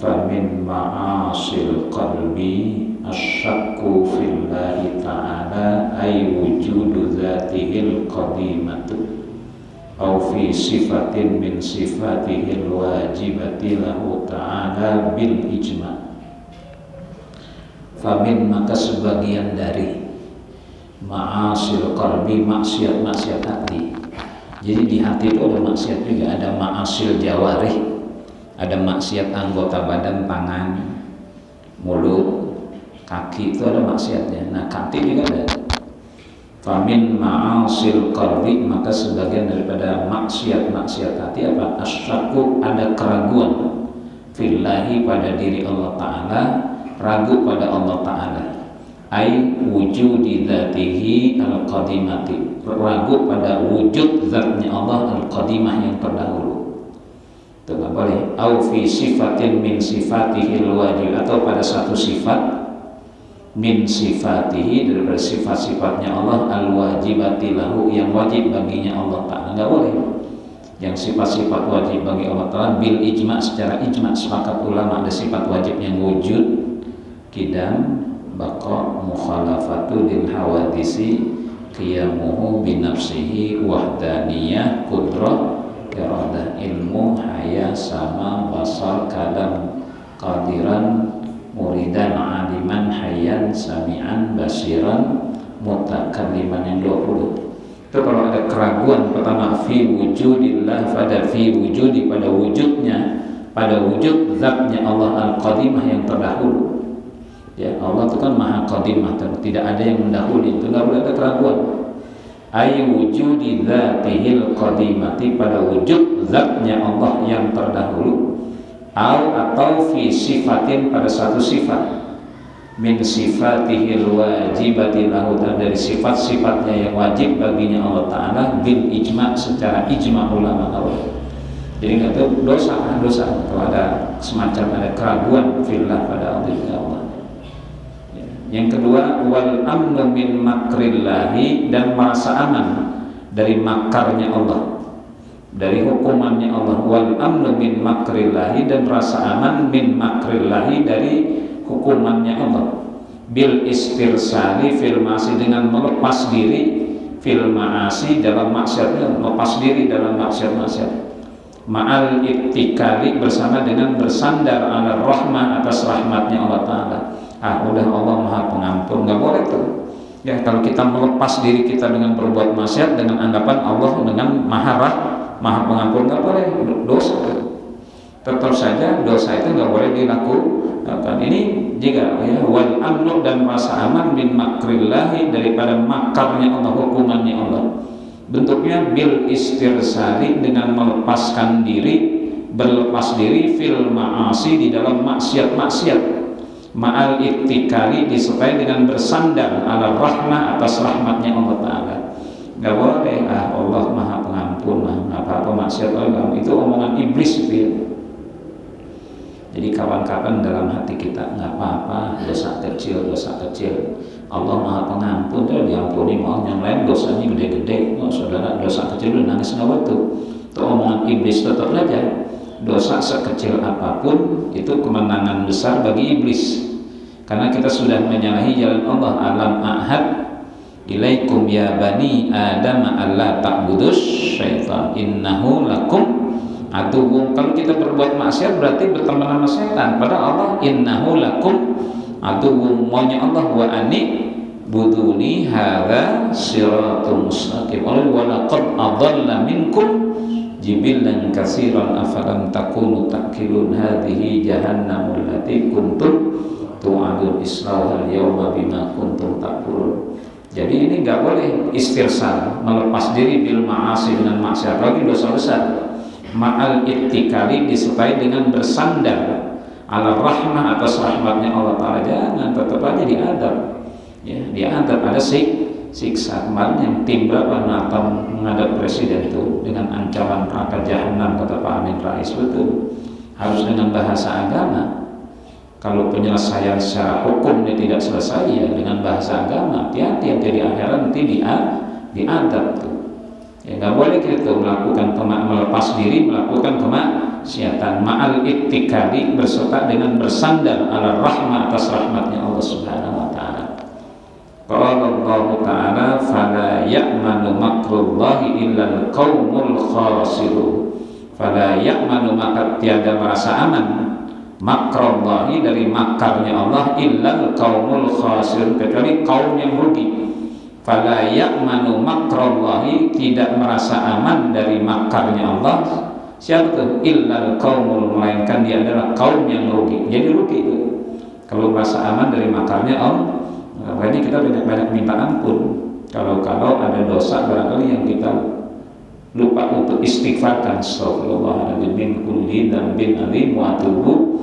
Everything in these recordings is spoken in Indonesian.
famin ma'asil qalbi asyakku fillahi ta'ala ay wujudu dzatihil qadimatu au fi sifatin min sifatihil wajibati lahu ta'ala bil ijma'. Famin, maka sebagian dari ma'asil qalbi, maksiat-maksiat hati. Jadi di hati itu ada maksiat juga, ada ma'asil jawarih, ada maksiat anggota badan, tangan, mulut, kaki, itu ada maksiatnya. Nah, hati juga ada. Famin ma'asil qalbi, maka sebagian daripada maksiat-maksiat hati apa? Asyakku, ada keraguan fillahi, pada diri Allah Ta'ala, ragu pada Allah Ta'ala. Ai wujudi dzatihi al-qadimati, ragu pada wujud zatnya Allah al-qadimah, yang terdahulu. Itu nggak boleh. Au fi sifatin min sifatihi al-wajib, atau pada satu sifat min sifatihi, daripada sifat-sifatnya Allah al-wajibati lahu, yang wajib baginya Allah Ta'ala. Nggak boleh yang sifat-sifat wajib bagi Allah Ta'ala bil ijma', secara ijma', sepakat ulama ada sifat wajib yang wujud, qidam, baqa, mukhalafatu lil hawadisi, qiyamuhu binafsihi, wahdaniyah, qudrah, iradah, ilmu, haya, sama, basar, kalam, qadiran, muridan, aliman, hayyan, sami'an, basiran, mutakalliman, yang 20. Itu kalau ada keraguan, pertama fi wujudillah, pada fi wujudi, pada wujudnya, pada wujud zatnya Allah al-qadimah, yang terdahulu. Ya, Allah itu kan maha qadimah, tidak ada yang mendahului, itu nggak boleh ada keraguan. Ay wujudi dzatihil qadimati, pada wujud zatnya Allah yang terdahulu. Atau fi sifatin, pada satu sifat min sifatihil wajibati lahu, dari sifat-sifatnya yang wajib baginya Allah Ta'ala bil ijma', secara ijma' ulama Allah. Jadi nggak tahu dosa kalau ada semacam ada keraguan fillah pada Allah. Yang kedua, wal amnu min makrillahi, dan merasa aman dari makarnya Allah, dari hukumannya Allah. Wal amnu min makrillahi, dan rasa aman min makrillahi, dari hukumannya Allah. Bil istirsali fil ma'asi, dengan melepas diri fil ma'asi, dalam maksiat, melepas diri dalam maksiat-maksiat. Ma'al ittikali, bersama dengan bersandar ala rahmah, atas rahmatnya Allah Ta'ala. Udah Allah maha pengampun, nggak boleh tuh. Ya, kalau kita melepas diri kita dengan berbuat maksiat, dengan anggapan Allah dengan maha pengampun, nggak boleh, dosa. Tetap saja dosa itu nggak boleh dilakukan. Ini jika ya, wal amnu, dan rasa aman min makrillahi, daripada makarnya Allah, hukumannya Allah. Bentuknya bil istirsali, dengan melepaskan diri, berlepas diri fil ma'asi, di dalam maksiat-maksiat. Ma'al ittikali, disertai dengan bersandar ala rahmah, atas rahmatnya Allah Ta'ala. Gak boleh, Allah maha pengampun, maha apa-apa maksiat Allah, itu omongan iblis itu ya. Jadi kawan-kawan, dalam hati kita nggak apa-apa, dosa kecil, Allah maha pengampun, itu diampuni. Mau yang lain dosanya gede-gede, saudara dosa kecil udah nangis nggak waktu, itu omongan iblis. Tetap aja dosa sekecil apapun itu kemenangan besar bagi iblis, karena kita sudah menyalahi jalan Allah. Alam ahad ilaikum ya bani adam alla ta'budus syaitan innahu lakum aduwwum. Kalau kita berbuat maksiat berarti berteman sama setan, padahal Allah innahu lakum aduwwum, maunya Allah wa ani buduni hadza siratul mustaqim. Wa laqad adalla minkum jibilan katsiran afalam takunu ta'qilun hadhihi jahannamul lati kuntum tu'adun islauhal yawma bima kuntum takfurun. Jadi ini enggak boleh istirsal, melepas diri bil ma'asi, dengan maksiat, lagi dosa besar. Ma'al ittikali, disertai dengan bersandar ala rahmah, atas rahmatnya Allah Ta'ala. Jangan, tetap aja diadab ya, diadab, ada siksa. Kemarin yang tim berapa Natal menghadap presiden itu dengan ancaman neraka jahanam, kata Pak Amin Rais. Betul, harus dengan bahasa agama. Kalau penyelesaian secara hukum ini tidak selesai, ya dengan bahasa agama. Hati-hati, yang di akhirat nanti diadab tuh. Ya nggak boleh kita melakukan melepas diri melakukan kemaksiatan ma'al ittikali berserta dengan bersandar ala rahmat atas rahmatnya Allah Subhanahu wa taala. Qala Allah taala fala ya'manu makrullahi illal qaumul khasirun. Fala ya'manu maka tiada merasa aman makrullahi dari makarnya Allah illal qaumul khasirun kecuali kaum yang rugi. Fala ya'manu makrallahi tidak merasa aman dari makarnya Allah siapa tuh illal qaumul melainkan dia adalah kaum yang rugi. Jadi rugi itu kalau merasa aman dari makarnya Allah. Makanya kita banyak-banyak minta ampun kalau ada dosa barangkali yang kita lupa untuk istighfarkan. Astagfirullahaladzim min kulli dzambin adzim wa atubu.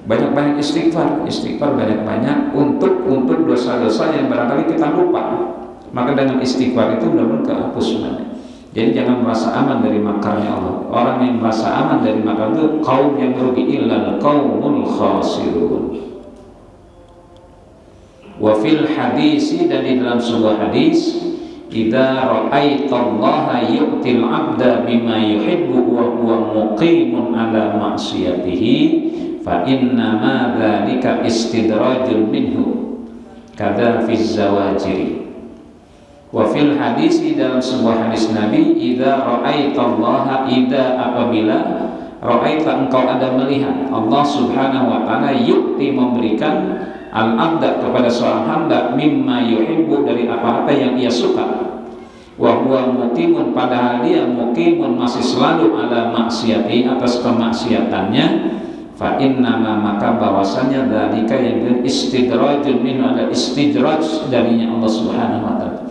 Banyak-banyak istighfar banyak-banyak untuk dosa-dosa yang barangkali kita lupa. Maka dengan istighfar itu benar-benar kehapus semuanya. Jadi jangan merasa aman dari makarnya Allah. Orang yang merasa aman dari makar itu kaum yang rugi illal qaumul khasirun. Wa fil hadisi dan di dalam sebuah hadis idza ra'aitallaha yu'til 'abda bima yuhibbu wa huwa muqimun 'ala ma'siyatihi fa inna ma dzalika istidrajun minhu kadza fi zawajiri. Wa fil hadisi dalam sebuah hadis Nabi idza ra'aitallaha idza apabila ra'aita engkau ada melihat Allah Subhanahu wa taala yu'ti memberikan al-abda kepada seorang hamba mimma yuhibbu dari apa-apa yang ia suka wa huwa muqimun padahal dia muqimun masih selalu ala maksiati atas kemaksiatannya fa innama maka bahwasanya dzalika yang istidrajun min ada istidraj darinya Allah Subhanahu wa taala.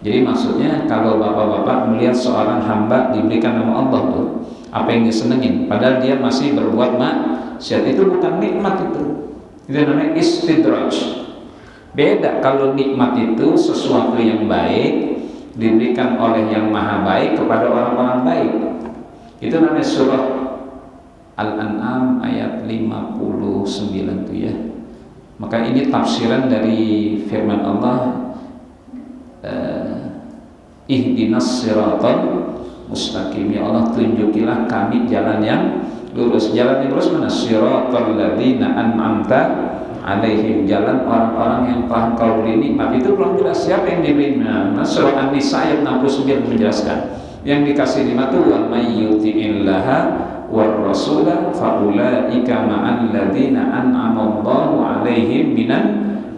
Jadi maksudnya kalau bapak-bapak melihat seorang hamba diberikan nama Allah tuh apa yang disenengin padahal dia masih berbuat maksiat itu bukan nikmat itu namanya istidraj. Beda kalau nikmat itu sesuatu yang baik diberikan oleh yang maha baik kepada orang-orang baik. Itu namanya surah Al-An'am ayat 59 itu ya. Maka ini tafsiran dari firman Allah ihdinas siratal mustaqim, ya Allah tunjukilah kami jalan yang lurus. Jalan yang lurus mana? Siratal ladzina an'amta alaihim, jalan orang-orang yang telah Engkau beri nikmat. Itu belum jelas siapa yang diberi nikmat. Surah An-Nisa ayat 69 menjelaskan yang dikasih nikmat itu wa may yuti'illaha war rasula faulaika ma'al ladzina an'ama Allahu alaihim minan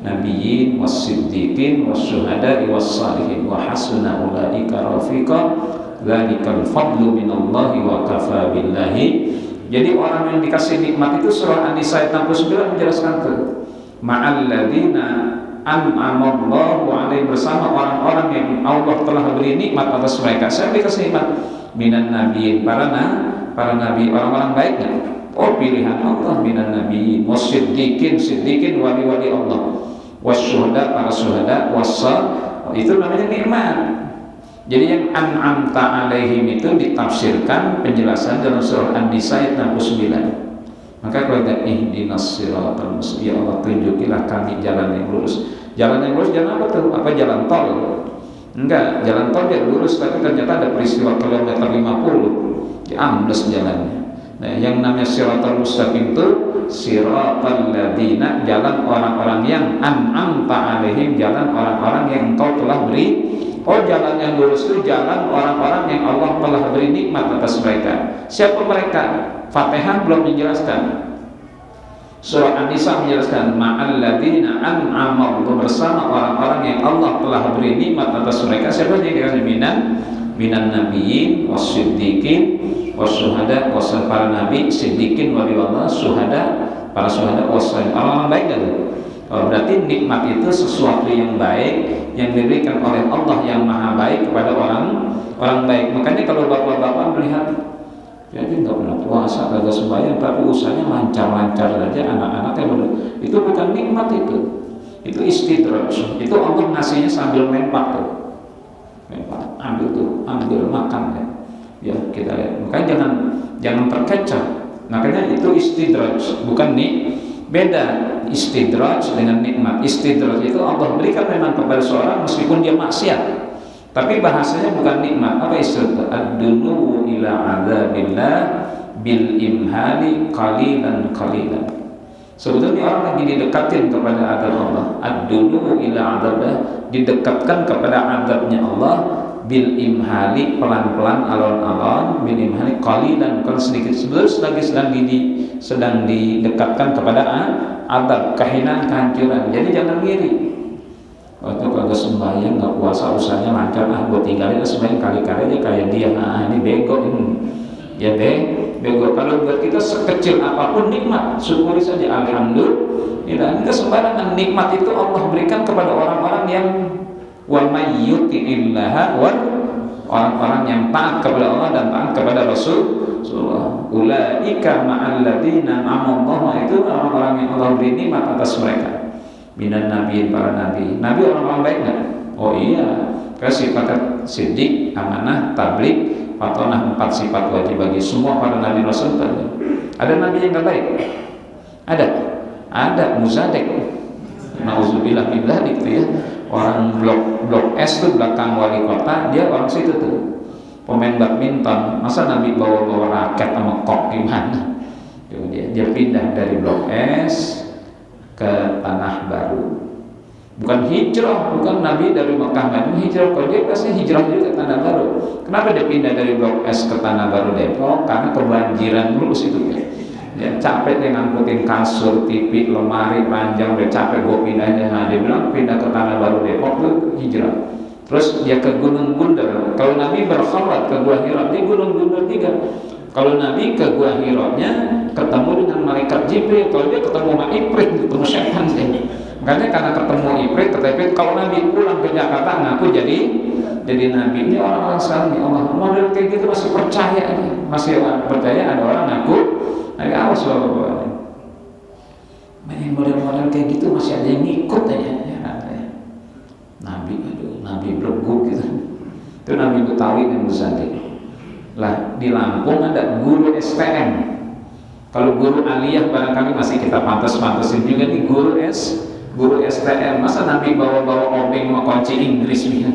nabiyyin was-siddiqin was-syuhada'i was-salihin wa hasuna ulaika rafiqa dzalikal fadlu minallahi wa kafa billahi. Jadi orang yang dikasih nikmat itu surah An-Nisa ayat 69 menjelaskan itu ma'al ladzina an'ama Allahu alaihim, bersama orang-orang yang Allah telah beri nikmat atas mereka. Saya dikasih nikmat minan nabiyyin, para nabi, orang-orang baik kan? Oh pilihan Allah, minan nabiyyin was-siddiqin, siddiqin wali-wali Allah, was-syuhada, para syuhada, itu namanya nikmat. Jadi yang an'amta alaihim itu ditafsirkan penjelasan dalam surah An-Nisa ayat 69. Maka kalau ada ihdinas siratal mustaqim, ya Allah tunjukilah kami jalan yang lurus. Jalan yang lurus jalan apa tuh? Apa jalan tol? Enggak, jalan tol dia lurus tapi ternyata ada peristiwa kilometer 50 ambles jalannya. Nah, yang namanya siratal mustaqim itu siratal ladzina, jalan orang-orang yang an'amta alaihim, jalan orang-orang yang Engkau telah beri. Oh, jalan yang lurus itu jalan orang-orang yang Allah telah beri nikmat atas mereka. Siapa mereka? Fatihah belum menjelaskan. Surah An-Nisa menjelaskan ma'al ladzina an'ama Allah, bersama orang-orang yang Allah telah beri nikmat atas mereka. Siapa yang dikasih minan nabiyyin was-siddiqin was-syuhada, para nabi, siddiqin wali Allah, syuhada, para syuhada, orang-orang baik kan? Berarti nikmat itu sesuatu yang baik yang diberikan oleh Allah yang maha baik kepada orang baik. Makanya kalau bapak-bapak melihat jadi nggak pernah puasa, kagak sembahyang, tapi usahanya lancar-lancar saja, anak-anaknya benar, itu bukan nikmat, itu istidraj. Itu Allah ngasihnya sambil mempak tuh, ambil tuh, ambil makan ya. Ya kita lihat. Makanya jangan terkecoh. Makanya itu istidraj, bukan beda istidraj dengan nikmat. Istidraj itu Allah berikan memang kepada seorang meskipun dia maksiat, Tapi bahasanya bukan nikmat. Apa istilah? Ad-dunu ila adzabillah bil imhali qalilan qalilan. Sebetulnya orang lagi didekatin kepada azab Allah. Ad-dunu ila adzabillah, didekatkan kepada azabnya Allah bil imhali, pelan-pelan, alon-alon, bil imhali qalilan, kalau sedikit. Sebetulnya sedang didekatkan kepada azab, kehinaan, kehancuran. Jadi jangan ngiri. Waktu kagak sembahyang, nggak puasa, usahanya lancar, gue tinggalin sembahyang kali-kali aja kayak dia. Ini bego ini. Ya bego. Kalau buat kita sekecil apapun nikmat, syukuri saja, alhamdulillah. Kita sembarangan. Nikmat itu Allah berikan kepada orang-orang yang wa may yuti'illaha, orang-orang yang taat kepada Allah dan taat kepada Rasulullah. Ulaika ma'al ladzina an'ama, itu orang-orang yang Allah beri nikmat atas mereka. Minan nabiin, para nabi. Nabi orang-orang baik nggak? Oh iya. Kasih sifat siddiq, amanah, tabligh, fatonah, 4 sifat wajib bagi semua para nabi rasul. Ada nabi yang nggak baik? Ada muzadek. Nauzubillah min dzalik gitu ya. Orang blok S tuh belakang wali kota, dia orang situ tuh. Pemain badminton, masa nabi bawa raket sama kok gimana? Dia pindah dari blok S ke Tanah Baru. Bukan hijrah, bukan nabi dari Mekah Madinah hijrah. Kalau dia pasti hijrah juga ke Tanah Baru. Kenapa dia pindah dari blok S ke Tanah Baru Depok? Karena kebanjiran dulu situ ya, capek dia ngangkutin kasur, TV, lemari panjang, udah capek gue pindahnya. Nah, dia bilang pindah ke Tanah Baru Depok tuh hijrah. Terus dia ke Gunung Bunder. Kalau Nabi berkhalat ke Gua Hira, di Gunung Bunder 3. Kalau Nabi ke Gua Hira-nya ketemu dengan malaikat Jibril. Kalau dia ketemu sama Ifrit, ketemu setan deh. Makanya karena ketemu Ifrit, kalau Nabi pulang ke Jakarta ngaku jadi Nabi. Ini orang-orang sekarang nih, Allah model kayak gitu masih percaya nih. Masih percaya ada orang ngaku. Nabi, awas bapak-bapak. Banyak model-model kayak gitu masih ada yang ngikut aja. Nabi berguk gitu. Itu Nabi Betawi yang Muzadi. Lah di Lampung ada guru STM. Kalau guru aliyah barangkali masih kita pantas-pantasin juga nih, guru STM. Masa Nabi bawa-bawa obeng sama kunci Inggris nih?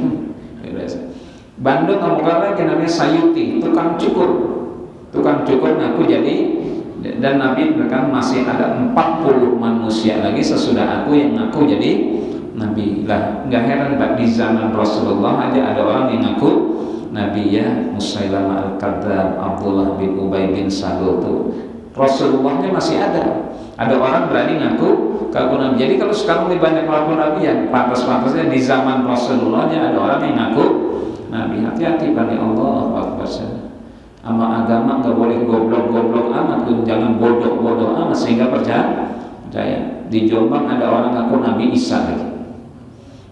Bandung kamu lagi namanya Sayuti, tukang cukur ngaku jadi. Dan Nabi bahkan masih ada 40 manusia lagi sesudah aku yang ngaku jadi Nabi. Lah nggak heran Pak, di zaman Rasulullah aja ada orang yang ngaku Nabi ya. Musailamah al-Kadzdzab, Abdullah bin Ubay bin Salul tuh Rasulullahnya masih ada orang berani ngaku Nabi. Jadi kalau sekarang lebih banyak ngaku Nabi yang pantas-pantasnya di zaman Rasulullahnya ada orang yang ngaku Nabi. Hati-hati pada Allah Akbar. Sama agama nggak boleh goblok-goblok amat, jangan bodoh-bodoh amat sehingga percaya. Di Jombang ada orang ngaku Nabi Isa lagi.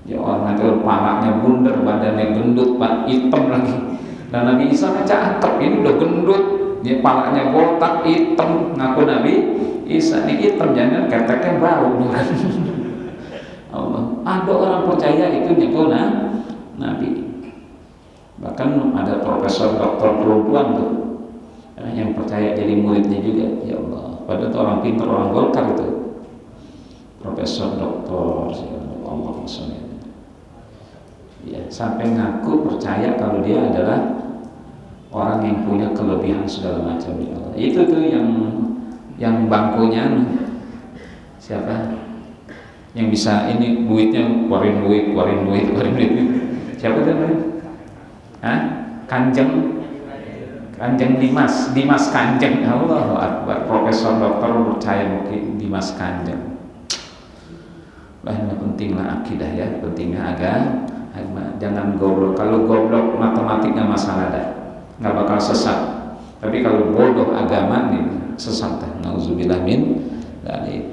Ya orang itu palanya bundar, badannya gendut, Pak, hitam lagi. Dan Nabi Isa cakep, ini udah gendut, dia palanya botak, hitam, ngaku Nabi Isa. Ini hitam, jangan keteknya bau. Allah. Ada orang percaya itu ngaku Nabi. Bahkan ada profesor doktor perempuan tuh yang percaya jadi muridnya juga. Ya Allah, padahal itu orang pintar, orang Golkar itu, profesor doktor Allah maksudnya. Ya, sampai ngaku percaya kalau dia adalah orang yang punya kelebihan segala macam. Ya Allah. Itu tuh yang bangkunya siapa? Yang bisa ini duitnya keluarin duit. Siapa tuh? Kanjeng Dimas Kanjeng. Allahu Akbar, profesor doktor percaya mungkin Dimas Kanjeng. Lah ini pentinglah akidah ya, pentingnya agama. Jangan goblok. Kalau goblok matematiknya masalah dah, nggak bakal sesat. Tapi kalau bodoh agama nih sesat dah. Nauzubillah min dzalik.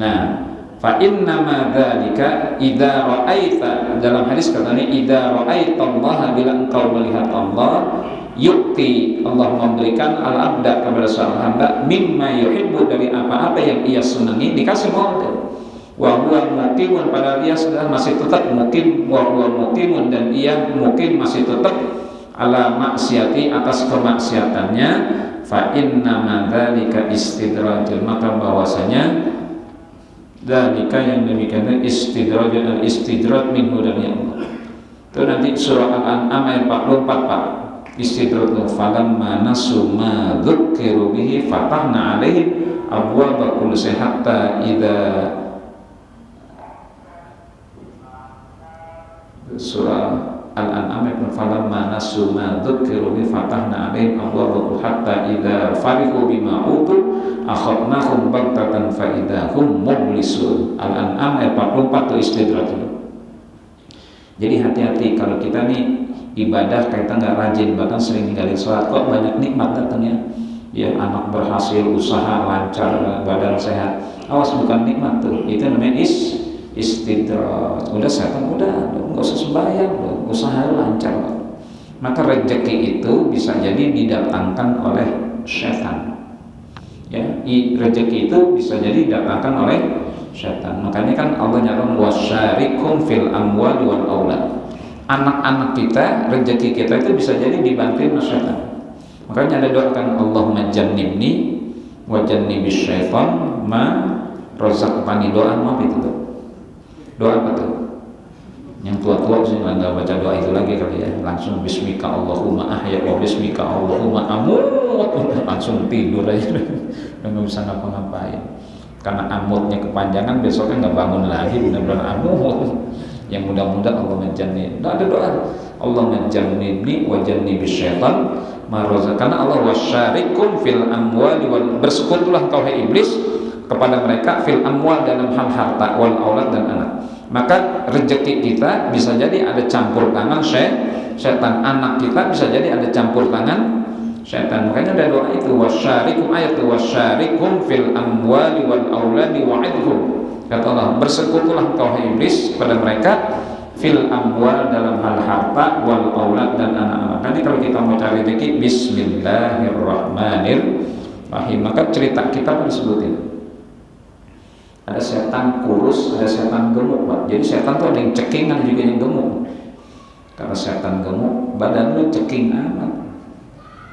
Nah, fa inna ma dzalika idza ra'aita, dalam hadis katanya idza ra'aita Allah, bila engkau melihat Allah, yukti, Allah memberikan al-abda kepada seorang hamba mimma yuhibbu, dari apa-apa yang ia senangi, dikasih model. Wa huwa muqimun, padahal dia sudah masih tetap muqim, wa huwa muqimun, dan ia muqim masih tetap ala maksiati, atas kemaksiatannya. Fa inna ma dzalika istidrajul, maka bahwasanya dzalika yang demikian istidraj minhu, dari Allah. Itu nanti surah Al-An'am ayat 44 Pak. Istidrakul falamma nasu ma dzukkiru bihi fatahna 'alaihim abwaaba kulli syai' hatta idza surah Al-An'am ayat falamma nasu ma dzukkiru bihi fatahna 'alaihim abwaaba hatta idza farihu bima utu akhadnahum baghtatan fa idza hum mublisun. Al-An'am ayat 44 itu istidrak. Jadi hati-hati kalau kita nih ibadah kita nggak rajin, bahkan sering ninggalin sholat, kok banyak nikmat datangnya. Ya, anak berhasil, usaha lancar, badan sehat. Awas, bukan nikmat tuh. Itu namanya istidrak. Udah setan, udah nggak usah sembahyang, usaha lancar. Maka rezeki itu bisa jadi didatangkan oleh setan. Ya, rezeki itu bisa jadi didatangkan oleh setan. Makanya kan Allah nyatakan wasyarikum fil amwali wal aulad. Anak-anak kita, rezeki kita itu bisa jadi dibantuin oleh setan. Makanya ada doa kan Allahumma jannibni wa jannibis syaitan ma razaqtani. Doa apa itu tuh? Doa apa tuh? Yang tua-tua sih nggak baca doa itu lagi kali ya. Langsung bismika Allahumma ahya wa bismika Allahumma amut. Langsung tidur aja. Nggak bisa ngapa-ngapain. Karena amutnya kepanjangan, besoknya nggak bangun lagi, benar-benar amut. Yang mudah-mudah Allah menjannib. Nah, ada doa Allah menjannibni wa jannibis syaitan ma razaq. Karena Allah wasyarikum fil amwali wal, bersekutulah kau hai iblis kepada mereka fil amwal dalam hal harta wal aulad dan anak. Maka rezeki kita bisa jadi ada campur tangan setan, anak kita bisa jadi ada campur tangan setan. Makanya ada doa itu wasyarikum, ayat wasyarikum fil amwali wal auladi wa'idhum. Kata Allah, bersekutulah kau hai iblis pada mereka fil amwal dalam hal harta wal aulad dan anak-anak. Nanti kalau kita mau cari rezeki, bismillahirrahmanirrahim. Maka cerita kita pun disebutin. Ada setan kurus, ada setan gemuk, Pak. Jadi setan tuh ada yang ceking, ada juga yang gemuk. Karena setan gemuk, badan lu ceking amat.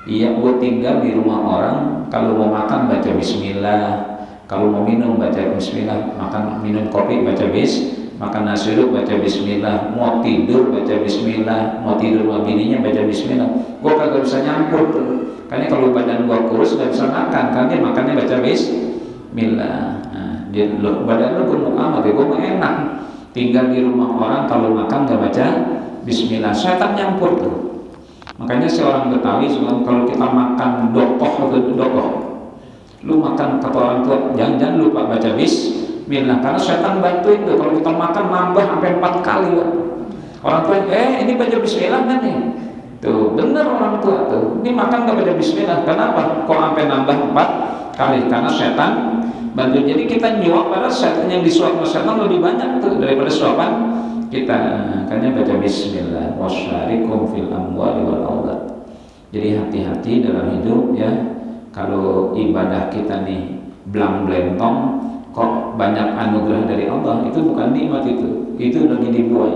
Iya, gue tinggal di rumah orang, kalau mau makan baca bismillah, kalau mau minum baca bismillah, makan minum kopi baca makan nasi uduk baca bismillah, mau tidur baca bismillah, mau tidur sama bininya baca bismillah. Gue kagak bisa nyampur tuh. Karena kalau badan gue kurus gak bisa makan, karena dia makannya baca bismillah. Nah, dia badan lu gemuk amat, ya gue mah enak. Tinggal di rumah orang kalau makan gak baca bismillah, setan nyampur tuh. Makanya seorang Betawi kalau kita makan dokoh atau dokoh, lu makan kata orang tua jangan lupa baca bismillah, karena setan bantuin tuh. Kalau kita makan nambah sampai 4 kali ya. Orang tua ini baca bismillah kan nih, tuh bener orang tua tuh, ini makan gak baca bismillah, kenapa kok sampai nambah 4 kali? Karena setan bantu. Jadi kita nyuap, pada setan yang disuap setan lebih banyak tuh daripada suapan kita. Makanya baca bismillah wasyarikum fil amwali wal aulad. Jadi hati-hati dalam hidup ya. Kalau ibadah kita nih blang-blentong, kok banyak anugerah dari Allah, itu bukan nikmat, itu lagi dibuai.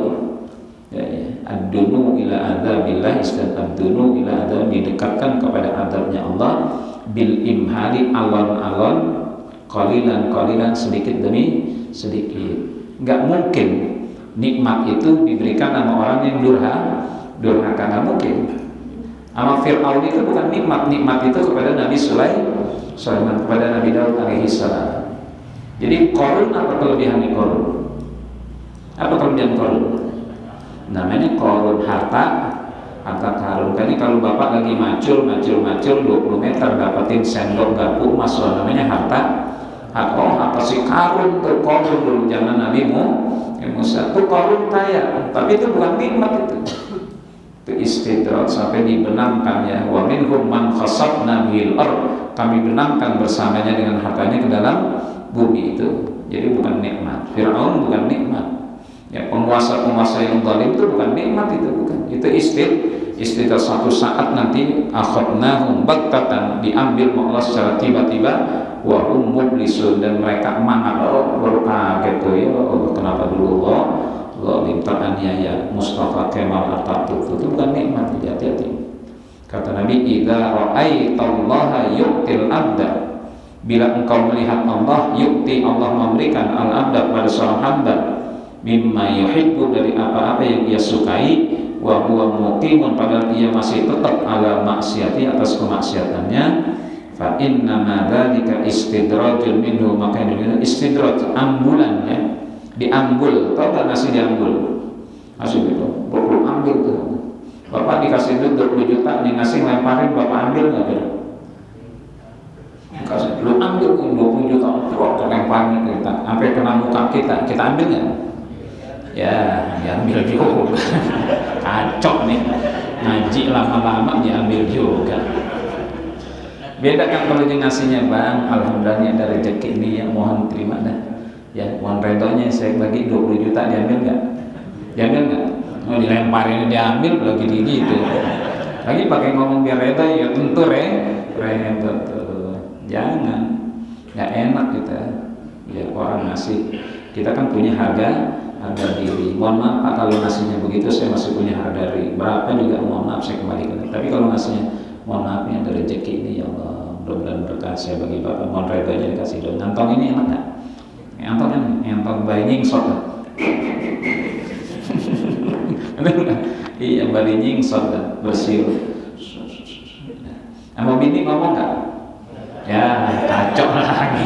Ya. Ad-dunu ila adzabillah istadunu ila adzab, didekatkan kepada azabnya Allah bil imhali, alon-alon, qalilan sedikit demi sedikit. Enggak mungkin nikmat itu diberikan sama orang yang durhaka, enggak mungkin. Sama Fir'aun itu bukan nikmat itu kepada Nabi Sulaiman, kepada Nabi Daud alaihissalam. Jadi Qarun, apa kelebihan Qarun? Apa kelebihan Qarun? Namanya Qarun, harta karun. Kan ini kalau bapak lagi macul 20 meter dapatin sendok garpu emas, namanya harta. Apa sih Qarun tuh? Qarun dulu zaman Nabi Musa tuh Qarun kaya, tapi itu bukan nikmat itu istidrak sampai dibenamkan ya. Wa minhum man khasafna bihil ardh, kami benamkan bersamanya dengan hartanya ke dalam bumi itu. Jadi bukan nikmat. Fir'aun bukan nikmat. Ya, penguasa-penguasa yang zalim itu bukan nikmat, itu bukan. Itu istidrak. Satu saat nanti akhadnahum baghtatan, diambil Allah secara tiba-tiba, wa hum mublisun, dan mereka mangap. Baru kaget tuh ya Allah, kenapa dulu Allah minta aniaya Mustafa Kemal Atatürk, itu bukan nikmat. Hati-hati. Kata Nabi, idza ra'aitallaha yu'til abda, bila engkau melihat Allah, yu'ti, Allah memberikan al-abda pada seorang hamba, mimma yuhibbu, dari apa-apa yang ia sukai, wa huwa muqimun, padahal ia masih tetap ala maksiati, atas kemaksiatannya, fa inna ma dzalika istidrajun minhu, maka ini istidraj, ambulan ya, diambul. Tahu tak nasi diambul? Nasi gitu, bapak ambil tuh, bapak dikasih duit 20 juta nih, nasi lemparin, bapak ambil nggak gitu? Dikasih, lu ambil 20 juta, terus lemparin kita, sampai kena muka kita ambil nggak? Ya, diambil juga. Kacau nih, ngaji lama-lama diambil juga. Beda kan kalau dia ngasihnya, bang, alhamdulillah ada rezeki ini ya, mohon terima dah. Ya, mohon redonya saya bagi 20 juta, diambil nggak? Diambil nggak? Oh, dilemparin diambil lagi gitu. Lagi pakai ngomong biar redo, ya tentu redo tuh. Jangan, nggak enak kita. Ya orang ngasih, kita kan punya harga diri. Mohon maaf Pak, kalau ngasihnya begitu saya masih punya harga diri. Berapa juga mohon maaf saya kembalikan. Tapi kalau ngasihnya, mohon maaf ya, ada rezeki ini ya Allah, mudah-mudahan berkah saya bagi Bapak, mohon redonya dikasih dong. Ngantong ini enak nggak? Ngantong kan? Ngantong bayi nyingsot kan? Iya, bayi nyingsot kan? Bersiul. Sama bini ngomong nggak? Ya kacau lagi.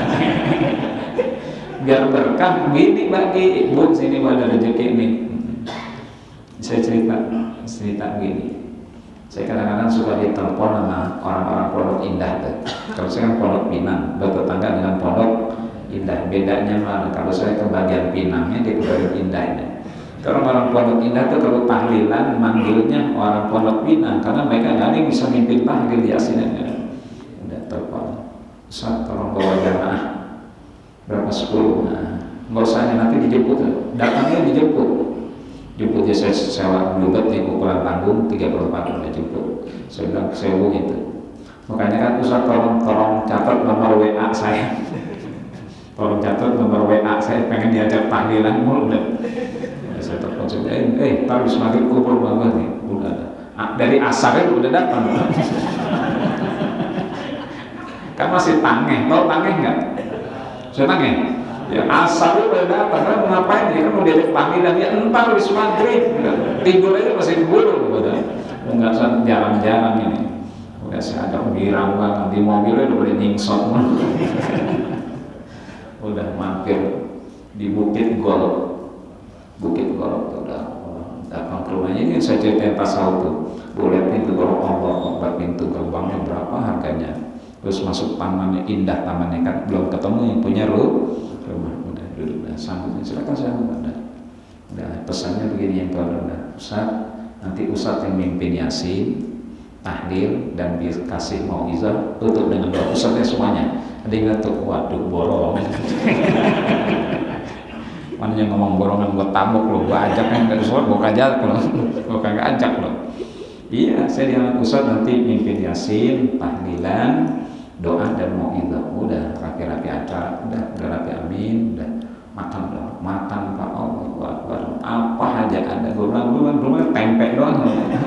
Biar berkah, bini bagi, bu sini ada rezeki ini. Saya cerita begini. Saya kadang-kadang suka ditelepon sama orang-orang Pondok Indah tuh. Kalau saya kan Pondok Pinang, bertetangga dengan Pondok Indah. Bedanya mana? Kalau saya ke bagian Pinangnya, dia ke bagian Indahnya. Kalau orang Pondok Indah tuh kalau tahlilan manggilnya orang Pondok Pinang, karena mereka nggak ada yang bisa mimpin tahlil di asinnya. Udah telepon, Ustaz tolong bawa jamaah berapa 10, nah nggak usah nanti dijemput, datangnya dijemput. Jemputnya saya sewa bluebird di ukuran tanggung 34, udah jemput. Saya bilang saya gitu. Makanya kan Ustaz tolong catat nomor WA saya. Tolong catat nomor WA saya, pengen diajak tahlilan mulu udah. Saya telepon saya, tar habis maghrib kubur bangga nih, udah ada. Dari asarnya udah datang. Kan masih tangeh, tahu tangeh nggak? Saya tangeh. Ya asal udah datang, kan ngapain dia, kan mau diajak panggilan, ya entar habis maghrib, tidur aja masih diburu, enggak, jarang-jarang ini. Udah saya ajak bilang di mobilnya udah boleh nyingsot. Udah mampir di Bukit Golok tuh, udah datang ke rumahnya. Ini saya ceritain tasawuf tuh, boleh pintu golok Allah, pintu gerbangnya berapa harganya, terus masuk tamannya, indah tamannya, kan belum ketemu yang punya rumah. Udah duduk, udah sambut, silakan sambut. Udah pesannya begini yang udah Ustaz, nanti Ustaz yang mimpin Yasin, tahlil, dan dikasih mauizah, tutup dengan doa. Ustaznya semuanya. Ada yang ngantuk, waduh borong. Mana yang ngomong borongan, gue tabok lo, gue ajak yang dari suara, gue kajak lo, gue kagak ajak lo. Iya, saya diangkat Ustaz nanti mimpin Yasin, tahlilan, doa dan mauizah. Udah rapi-rapi acara, udah rapi, amin, udah makan Pak Allah Akbar, apa aja ada. Gue bilang tempe doang,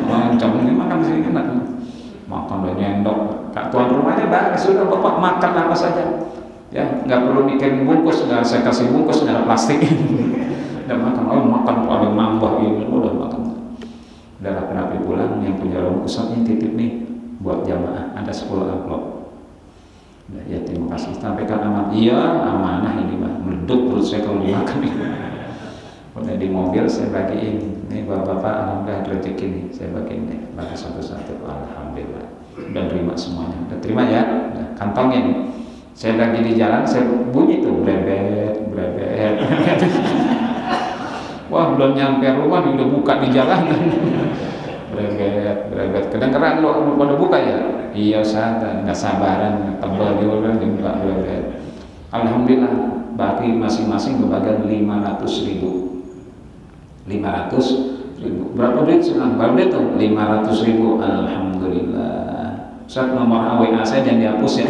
macam ini makan sini enak, makan udah nyendok. Kak tuan rumahnya bagus, sudah bapak makan apa saja, ya nggak perlu mikirin bungkus, nggak saya kasih bungkus, nggak ada plastik. Udah makan paling nambah ini, udah makan. Udah rapi-rapi pulang, yang punya rumah Ustaznya titip nih buat jamaah, ada 10 amplop. Ya terima kasih, sampaikan amanah. Iya amanah ini mah, meleduk perut saya kalau dimakan ini. Udah di mobil saya bagiin, nih bapak-bapak alhamdulillah rezeki nih, saya bagiin deh, bagi satu-satu, alhamdulillah. Udah terima semuanya, udah terima ya, udah kantongnya nih. Saya lagi di jalan, saya bunyi tuh brebet. Wah belum nyampe rumah nih udah buka di jalan. Brebet. Kedengeran lo pada buka ya? Iya Ustaz, nggak sabaran, tebal dia udah dibuka brebet. Alhamdulillah, bagi masing-masing kebagian 500.000. 500.000. Berapa duit senang? Berapa duit tuh? 500.000. Alhamdulillah. Ustaz nomor WA saya jangan dihapus ya.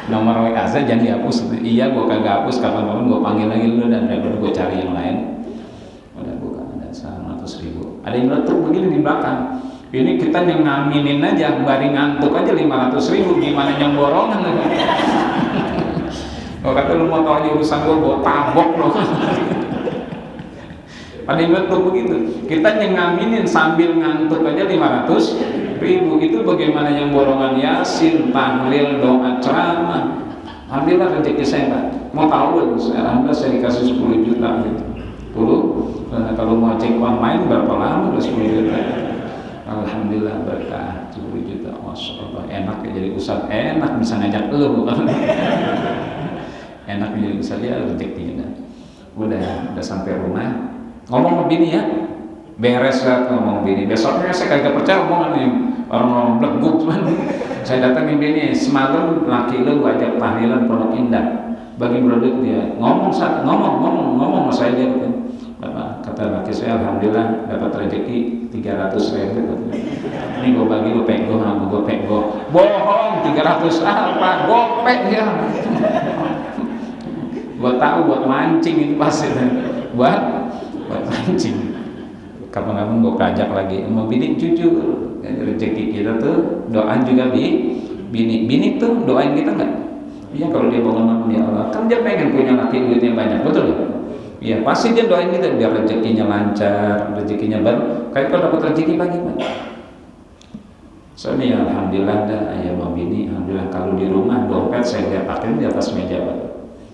Nomor WA saya jangan dihapus. Iya, gua kagak hapus, kapan-kapan gua panggil lagi dulu dan daripada gua cari yang lain. Udah bukan ada 100.000. Ada yang letuk begini di belakang. Ini kita yang ngaminin aja, bari ngantuk aja 500.000, gimana yang borongan? Kalau kata lu mau tahu aja urusan gua tabok lo. Pada betul begitu. Kita nyengaminin sambil ngantuk aja 500.000. Itu bagaimana yang borongan yasin, tahlil, doa, ceramah. Alhamdulillah rezeki saya Pak. Mau tahu alhamdulillah saya dikasih 10 juta gitu. Kalau mau cek uang main berapa lama udah 10 juta. Alhamdulillah berkah 10 juta. Masya Allah enak ya jadi ustaz, enak bisa ngajak lu. Enak jadi ustaz ya rezekinya. Udah sampai rumah. Ngomong sama bini ya, beres lah ngomong bini. Besoknya saya kagak percaya omongan nih orang bleguk cuman. Saya datangin bini semalam laki lu ajak tahlilan Pondok Indah. Bagi produk dia ngomong sama saya dia kata laki saya alhamdulillah dapat rezeki 300.000. Ini gue bagi lu pego sama gue pego. Bohong 300 apa gopek ya. Gue tahu buat mancing itu pasti buat mancing. Kapan-kapan gue kajak lagi mau bini jujur rezeki kita tuh doain juga bini tuh doain kita nggak? Iya kalau dia bangun malam ya Allah kan dia pengen punya laki duitnya banyak betul ya? Iya pasti dia doain kita biar rezekinya lancar, rezekinya baru. Kayak kalau dapat rezeki pagi pak. Soalnya alhamdulillah dah ayah mau bini, alhamdulillah kalau di rumah dompet saya letakkan di atas meja pak.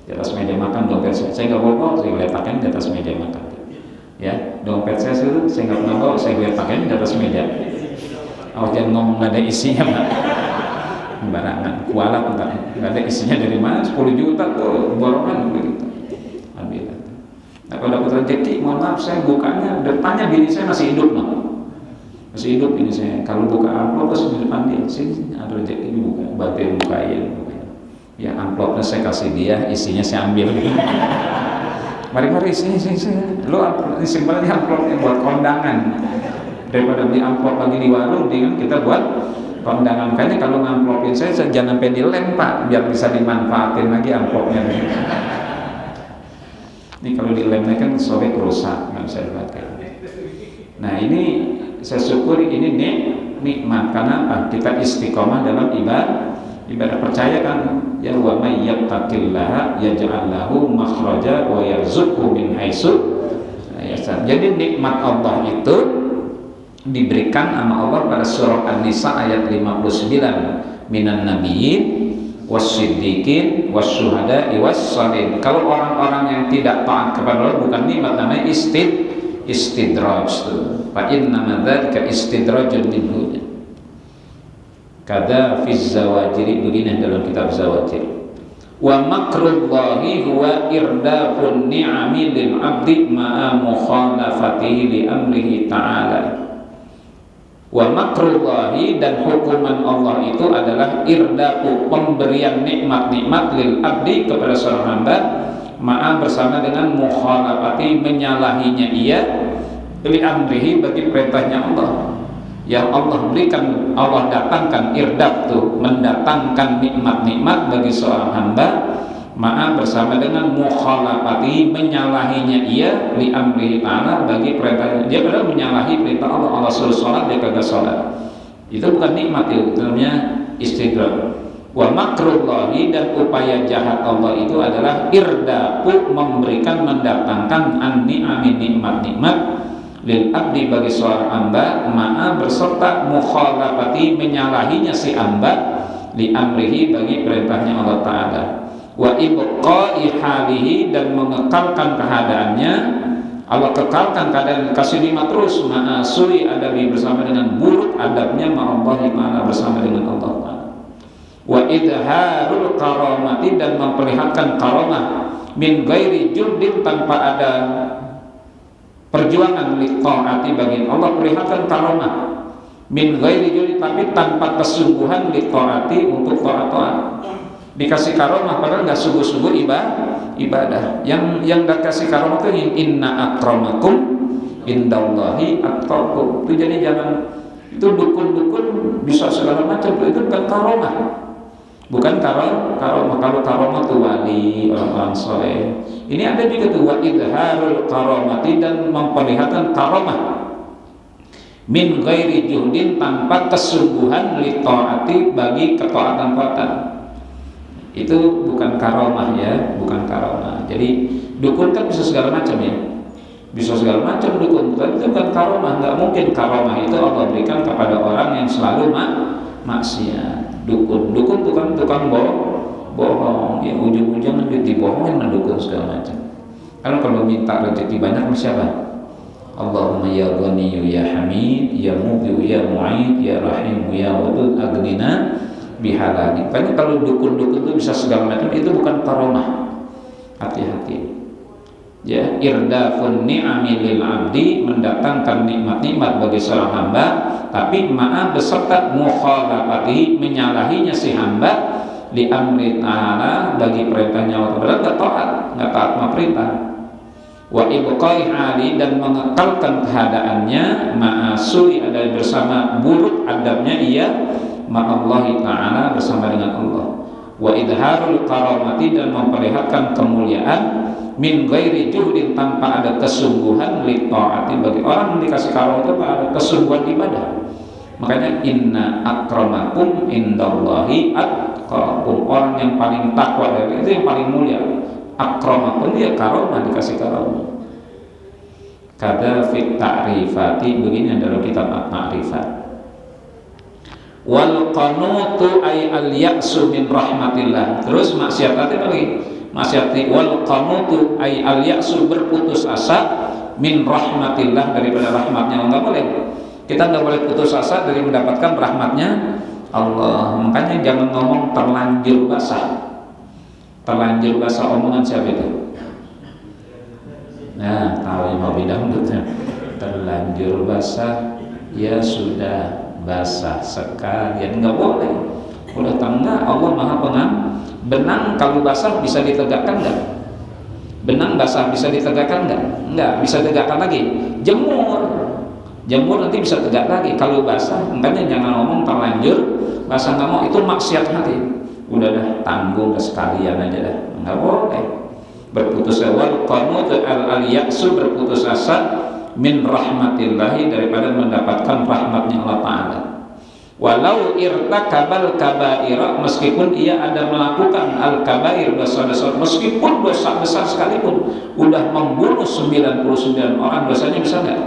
Di atas meja makan dompet saya nggak bawa, saya letakkan di atas meja makan. Ya dompet saya nggak pernah bawa, saya letakkan di atas meja. Awas jangan ngomong nggak ada isinya pak. Barangan kualat nggak ada isinya dari mana 10 juta tuh borongan begitu. Alhamdulillah. Nah kalau dapat rezeki mohon maaf saya bukanya depannya bini saya masih hidup loh. Masih hidup ini saya kalau buka amplop terus di depan dia sini ada rezeki buka bantuin bukain ya amplopnya saya kasih dia isinya saya ambil mari sini lu simpan aja amplopnya buat kondangan daripada beli amplop lagi di warung dengan kita buat kondangan. Kayaknya kalau ngamplopin saya jangan sampai dilem pak biar bisa dimanfaatin lagi amplopnya. Ini kalau dilemnya kan sobek rusak nggak bisa dipakai. Nah ini saya syukuri ini nikmat karena apa? Kita istiqomah dalam ibadah percaya kan ya wa may yattaqillaha yaj'al lahu makhraja wa yarzuqhu min haitsu la yahtasib. Jadi nikmat Allah itu diberikan sama Allah pada surah An-Nisa ayat 59 minan nabiyyin was-siddiqin was-syuhada'i was-shalihin. Kalau orang-orang yang tidak taat kepada Allah bukan nikmat namanya istidraj tuh. Fa inna madzalika istidrajun minhu. Kada fi zawajiri begini dalam kitab Zawajir. Wa makrullahi huwa irdafun ni'ami lil 'abdi ma'a mukhalafatihi li amrihi ta'ala. Wa makrullahi dan hukuman Allah itu adalah irdaku pemberian nikmat-nikmat lil abdi kepada seorang hamba ma'a bersama dengan mukhalafati menyalahinya ia li amrihi bagi perintahnya Allah. Yang Allah berikan, Allah datangkan irdaf tuh mendatangkan nikmat-nikmat bagi seorang hamba ma'a bersama dengan mukhalafati menyalahinya ia li amrihi ta'ala bagi perintahnya. Dia padahal menyalahi perintah Allah. Allah suruh sholat dia kagak sholat, itu bukan nikmat, itu namanya istidraj. Wa makrullahi dan upaya jahat Allah itu adalah irdaku memberikan mendatangkan an-ni'ami nikmat-nikmat lil abdi bagi seorang hamba ma'a berserta mukhalafati menyalahinya si hamba li amrihi bagi perintahnya Allah Ta'ala. Wa ibqa'i halihi dan mengekalkan keadaannya. Allah kekalkan keadaan kasih nikmat terus ma'asui adabi bersama dengan buruk adabnya ma'allahi ta'ala bersama dengan Allah Ta'ala. Wa idharul karamati dan memperlihatkan karamah min ghairi jurdin tanpa ada perjuangan li ta'ati bagi Allah. Perlihatkan karamah min ghairi jurdin tapi tanpa kesungguhan li ta'ati untuk ta'at. Dikasih karomah padahal nggak sungguh-sungguh ibadah. Yang dikasih karomah itu inna akramakum indallahi atqakum. Itu jadi jangan itu dukun-dukun bisa segala macam, itu bukan karomah. Bukan karomah. Kalau karomah itu wali, orang-orang soleh. Ini ada juga tuh wa idharul karomati dan memperlihatkan karomah min ghairi juhdin tanpa kesungguhan li taati bagi ketaatan-taatan. Itu bukan karomah ya, bukan karomah. Jadi dukun kan bisa segala macam ya, bisa segala macam dukun, tapi itu bukan karomah. Nggak mungkin karomah itu Allah berikan kepada orang yang selalu maksiat. Dukun itu kan tukang bohong, ya ujung-ujungnya dibohongin mendukun segala macam. Kalau minta rezeki banyak siapa? Allahumma ya Ghaniyyu ya Hamid ya Mubdi'u ya Mu'id ya Rahim ya Wadud aghnina bihalali. Makanya kalau dukun-dukun itu bisa segala macam, itu bukan karomah. Hati-hati. Ya, irdafun ni'ami lil abdi, mendatangkan nikmat-nikmat bagi seorang hamba, tapi ma'a beserta mukhalafatihi, menyalahinya si hamba li amri ta'ala, bagi perintahnya Allah Ta'ala, enggak taat sama perintah. Wa ibqai hali, dan mengekalkan keadaannya ma'asui, ada bersama buruk adabnya ia ma'allahi ta'ala, bersama dengan Allah. Wa idharul karamati, dan memperlihatkan kemuliaan min ghairi juhdin, tanpa ada kesungguhan li ta'ati, bagi orang yang dikasih karamah itu ada kesungguhan ibadah. Makanya inna akramakum indallahi atqakum, orang yang paling takwa dari itu yang paling mulia. Akramakum dia karamah, dikasih karamah. Kada fit ta'rifati, begini dalam kitab At-Ta'rifat. Wal qanutu ay al ya'su min rahmatillah. Terus maksiat lagi. Maksiat wal qanutu ay al ya'su, berputus asa min rahmatillah, daripada rahmatnya. Enggak boleh. Kita enggak boleh putus asa dari mendapatkan rahmatnya Allah. Makanya jangan ngomong terlanjur basah. Terlanjur basah omongan siapa itu? Nah, tahu yang mau bidangdutnya. Terlanjur basah, ya sudah basah sekalian, nggak boleh. Udah tengah, Allah Maha Benang kalau basah bisa ditegakkan nggak? Benang basah bisa ditegakkan nggak? Nggak bisa tegakkan lagi. Jemur nanti bisa tegak lagi. Kalau basah, makanya jangan ngomong terlanjur basah, nggak mau, itu maksiat hati. Udah dah, tanggung sekalian aja dah, nggak boleh. Berputus awal qanut al-ya'su, berputus asa min rahmatillahi, daripada mendapatkan rahmatnya Allah Ta'ala. Walau irtakabal kabaira, meskipun ia ada melakukan al-kabair, dosa-dosa, meskipun dosa besar sekalipun, udah membunuh 99 orang, dosanya bisa nggak?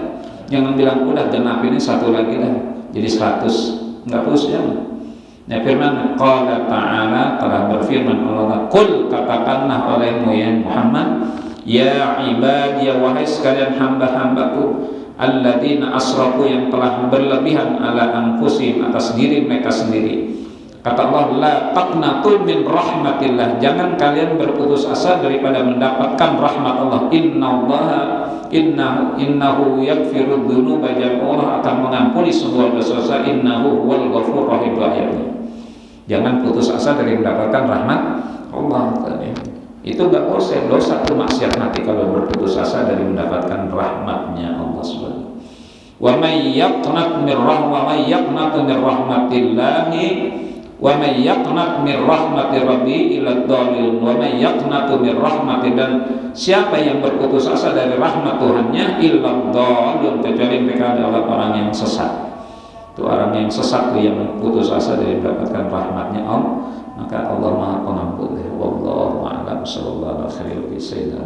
Jangan bilang udah genap ini satu lagi dah jadi 100, nggak terus ya. Ya, firman qala ta'ala, telah berfirman Allah, qul, katakanlah olehmu ya Muhammad, ya ibadi, ya wahai sekalian hamba-hambaku, alladzina asrafu, yang telah berlebihan ala anfusihim, atas diri mereka sendiri. Kata Allah, la taqnatu min rahmatillah, jangan kalian berputus asa daripada mendapatkan rahmat Allah. Innahu yaghfiru dzunuba, Allah akan mengampuni semua dosa-dosa. Innahu huwal ghafurur rahim. Jangan putus asa dari mendapatkan rahmat Allah. Itu enggak boleh, dosa itu maksiat hati kalau berputus asa dari mendapatkan rahmatnya Allah Subhanahu. Wa may yaqnat min rahmatillahi wa may yaqnat min rahmati rabbi ila dhalil wa may yaqnatu min rahmati, dan siapa yang berputus asa dari rahmat Tuhannya illa dhalil, kecuali mereka adalah orang yang sesat. Itu orang yang sesat itu yang putus asa dari mendapatkan rahmatnya Allah. Maka Allah Maha Pengampun. Wallahu a'lam. Sallallahu alaihi wa sallam.